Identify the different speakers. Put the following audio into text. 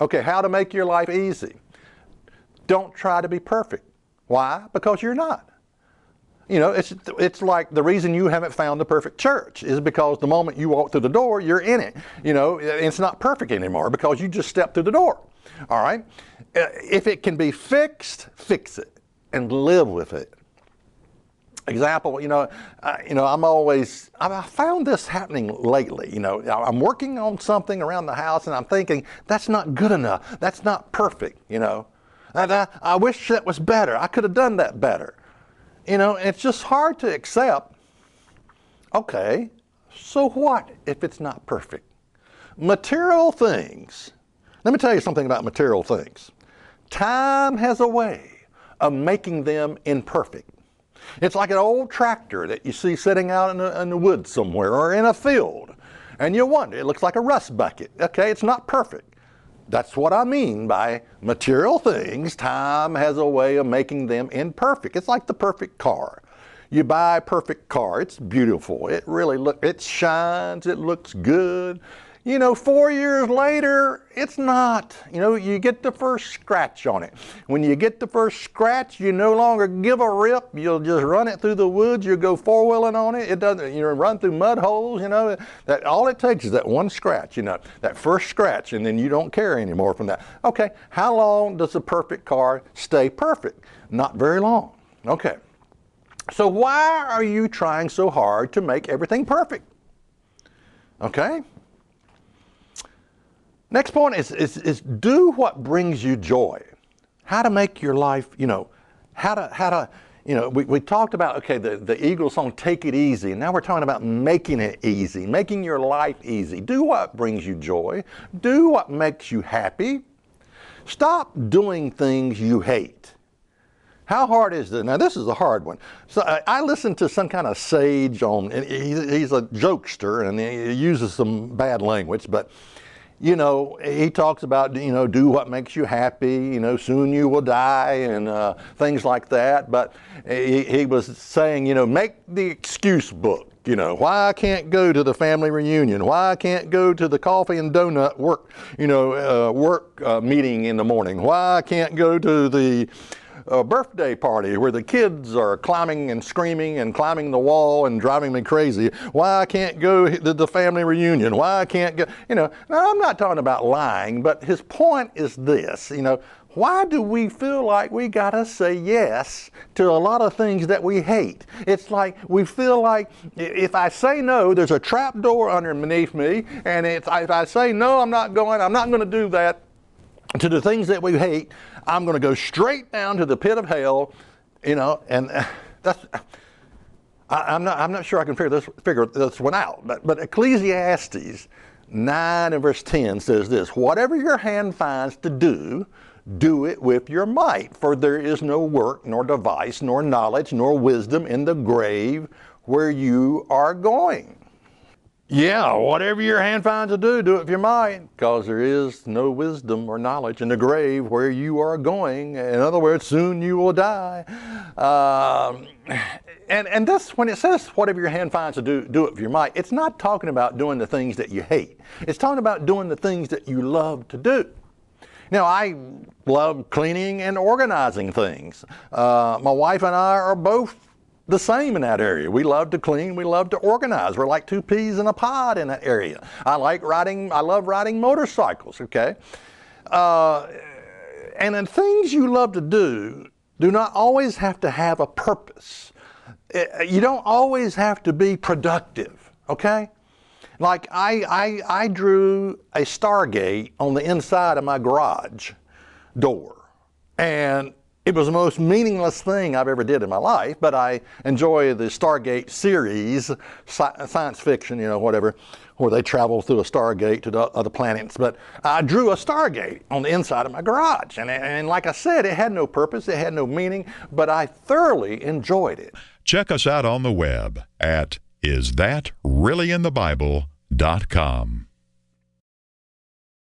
Speaker 1: Okay, how to make your life easy. Don't try to be perfect. Why? Because you're not. It's like the reason you haven't found the perfect church is because the moment you walk through the door, you're in it. It's not perfect anymore because you just stepped through the door. All right? If it can be fixed, fix it and live with it. Example, I found this happening lately. I'm working on something around the house and I'm thinking, that's not good enough. That's not perfect, And I wish that was better. I could have done that better. It's just hard to accept. Okay, so what if it's not perfect? Material things. Let me tell you something about material things. Time has a way of making them imperfect. It's like an old tractor that you see sitting out in the woods somewhere or in a field. And you wonder, it looks like a rust bucket. Okay, it's not perfect. That's what I mean by material things. Time has a way of making them imperfect. It's like the perfect car. You buy a perfect car. It's beautiful. It shines. It looks good. 4 years later, it's not. You get the first scratch on it. When you get the first scratch, you no longer give a rip. You'll just run it through the woods. You'll go four-wheeling on it. It doesn't. Run through mud holes. That all it takes is that one scratch. That first scratch, and then you don't care anymore from that. Okay, how long does a perfect car stay perfect? Not very long. Okay. So why are you trying so hard to make everything perfect? Okay. Next point is do what brings you joy. How to make your life, we talked about, okay, the Eagles song, Take It Easy, and now we're talking about making it easy, making your life easy. Do what brings you joy. Do what makes you happy. Stop doing things you hate. How hard is this? Now, this is a hard one. So I listened to some kind of sage and he's a jokester, and he uses some bad language, but he talks about, do what makes you happy, soon you will die, and things like that. But he was saying, make the excuse book, why I can't go to the family reunion, why I can't go to the coffee and donut work meeting in the morning, why I can't go to the birthday party where the kids are climbing and screaming and climbing the wall and driving me crazy. Why I can't go to the family reunion. Why I can't go, Now, I'm not talking about lying, but his point is this, why do we feel like we gotta say yes to a lot of things that we hate? It's like we feel like if I say no, there's a trap door underneath me, and if I say no, I'm not gonna do that to the things that we hate. I'm going to go straight down to the pit of hell, and that's. I'm not sure I can figure this one out. But Ecclesiastes 9 and verse 10 says this: whatever your hand finds to do, do it with your might, for there is no work, nor device, nor knowledge, nor wisdom in the grave where you are going. Yeah, whatever your hand finds to do, do it with your might, because there is no wisdom or knowledge in the grave where you are going. In other words, soon you will die. And this, when it says whatever your hand finds to do, do it with your might, it's not talking about doing the things that you hate. It's talking about doing the things that you love to do. Now, I love cleaning and organizing things. My wife and I are both the same in that area. We love to clean, we love to organize. We're like two peas in a pod in that area. I love riding motorcycles, okay? And then things you love to do not always have to have a purpose. You don't always have to be productive, okay? Like I drew a Stargate on the inside of my garage door, and it was the most meaningless thing I've ever did in my life, but I enjoy the Stargate series, science fiction, whatever, where they travel through a Stargate to the other planets. But I drew a Stargate on the inside of my garage. And like I said, it had no purpose, it had no meaning, but I thoroughly enjoyed it.
Speaker 2: Check us out on the web at isthatreallyinthebible.com.